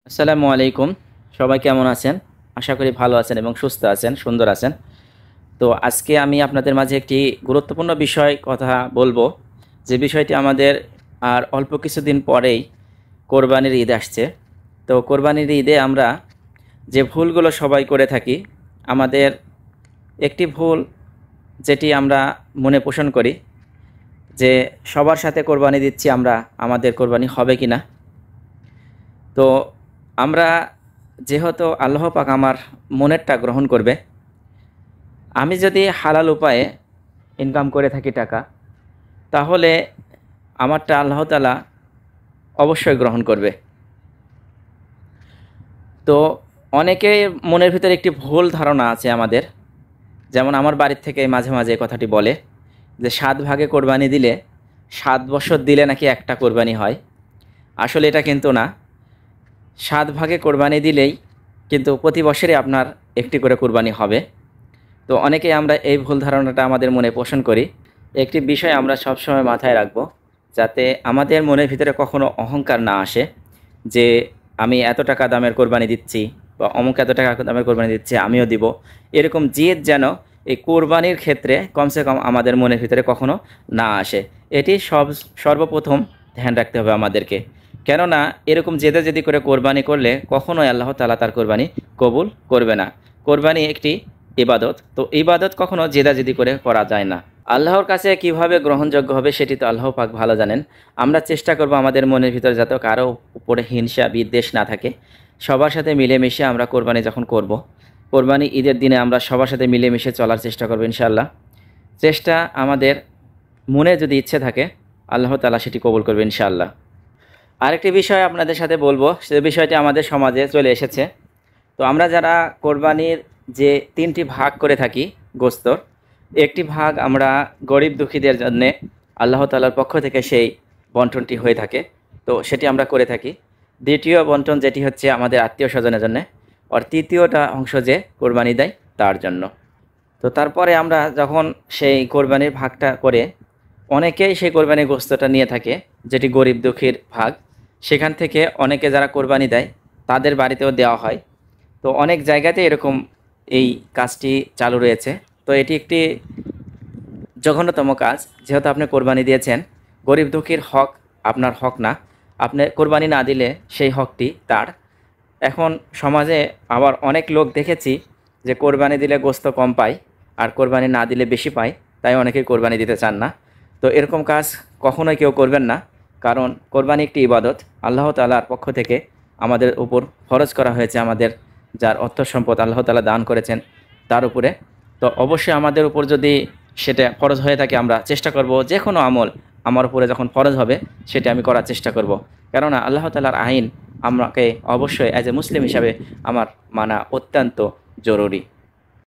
আসসালামু আলাইকুম। সবাই কেমন আছেন? আশা করি ভালো আছেন এবং সুস্থ আছেন, সুন্দর আছেন। তো আজকে আমি আপনাদের মাঝে একটি গুরুত্বপূর্ণ বিষয় কথা বলবো, যে বিষয়টি আমাদের আর অল্প কিছুদিন পরেই কোরবানির ঈদ আসছে। তো কোরবানির ঈদে আমরা যে ভুলগুলো সবাই করে থাকি, আমাদের একটি ভুল যেটি আমরা মনে পোষণ করি যে সবার সাথে কোরবানি দিচ্ছি আমরা, আমাদের কোরবানি হবে কি না। তো আমরা যেহেতু আল্লাহ পাক আমার মনেরটা গ্রহণ করবে, আমি যদি হালাল উপায়ে ইনকাম করে থাকি টাকা, তাহলে আমারটা আল্লাহ তাআলা অবশ্যই গ্রহণ করবে। তো অনেকের মনের ভিতরে একটি ভুল ধারণা আছে আমাদের, যেমন আমার বাড়ির থেকে মাঝে মাঝে এই কথাটি বলে যে 7 ভাগে কোরবানি দিলে 7 বছর দিলে নাকি একটা কোরবানি হয়। আসলে এটা কিন্তু না। 7 ভাগে কোরবানি দিলেই কিন্তু প্রতি বছরই আপনার একটি করে কোরবানি হবে। তো অনেকেই আমরা এই ভুল ধারণাটা আমাদের মনে পোষণ করি। একটি বিষয় আমরা সবসময় মাথায় রাখব, যাতে আমাদের মনের ভিতরে কখনো অহংকার না আসে যে আমি এত টাকা দামের কোরবানি দিচ্ছি বা অমুক এত টাকা দামের কোরবানি দিচ্ছে, আমিও দিব। এরকম জেদ যেন এই কোরবানির ক্ষেত্রে কমসে কম আমাদের মনের ভিতরে কখনো না আসে। এটি সর্বপ্রথম ধ্যান রাখতে হবে আমাদেরকে। কেননা এরকম জেদে জেদি করে কোরবানি করলে কখনোই আল্লাহ তাআলা তার কোরবানি কবুল করবে না। কোরবানি একটি ইবাদত, তো ইবাদত কখনো জেদাজেদি করে করা যায় না। আল্লাহর কাছে কিভাবে গ্রহণযোগ্য হবে সেটি তো আল্লাহ পাক ভালো জানেন। আমরা চেষ্টা করব আমাদের মনের ভিতরে যাতে কারো উপরে হিংসা বিদ্বেষ না থাকে। সবার সাথে মিলেমিশে আমরা কোরবানি যখন করব, কোরবানি ঈদের দিনে আমরা সবার সাথে মিলেমিশে চলার চেষ্টা করব ইনশাআল্লাহ। চেষ্টা আমাদের মনে যদি ইচ্ছে থাকে, আল্লাহ তাআলা সেটি কবুল করবে ইনশাআল্লাহ। আরেকটি বিষয় আপনাদের সাথে বলবো, সে বিষয়টি আমাদের সমাজে চলে এসেছে। তো আমরা যারা কোরবানির যে 3টি ভাগ করে থাকি গোস্তর, একটি ভাগ আমরা গরিব দুঃখীদের জন্যে আল্লাহ তাআলার পক্ষ থেকে সেই বন্টনটি হয়ে থাকে, তো সেটি আমরা করে থাকি। দ্বিতীয় বন্টন যেটি হচ্ছে আমাদের আত্মীয় স্বজনের জন্য, আর তৃতীয়টা অংশ যে কোরবানি দেয় তার জন্য। তো তারপরে আমরা যখন সেই কোরবানির ভাগটা করে, অনেকেই সেই কোরবানির গোস্তটা নিয়ে থাকে যেটি গরিব দুঃখীর ভাগ, সেখান থেকে অনেকে যারা কোরবানি দেয় তাদের বাড়িতেও দেওয়া হয়। তো অনেক জায়গাতে এরকম এই কাজটি চালু রয়েছে। তো এটি একটি জঘন্যতম কাজ। যেহেতু আপনি কোরবানি দিয়েছেন, গরিব দুঃখীর হক আপনার হক না। আপনি কোরবানি না দিলে সেই হকটি তার। এখন সমাজে আবার অনেক লোক দেখেছি যে কোরবানি দিলে গোস্ত কম পায় আর কোরবানি না দিলে বেশি পায়, তাই অনেকেই কোরবানি দিতে চান না। তো এরকম কাজ কখনোই কেউ করবেন না, কারণ কোরবানি একটি ইবাদত। আল্লাহ তাআলার পক্ষ থেকে আমাদের উপর ফরজ করা হয়েছে, আমাদের যার অর্থ সম্পদ আল্লাহ তাআলা দান করেছেন তার উপরে। তো অবশ্যই আমাদের উপর যদি সেটা ফরজ হয়ে থাকে, আমরা চেষ্টা করব যে কোনো আমল আমার উপরে যখন ফরজ হবে সেটা আমি করার চেষ্টা করব। কেননা আল্লাহ তাআলার আইন আমাকে অবশ্যই অ্যাজ এ মুসলিম হিসাবে আমার মানা অত্যন্ত জরুরি।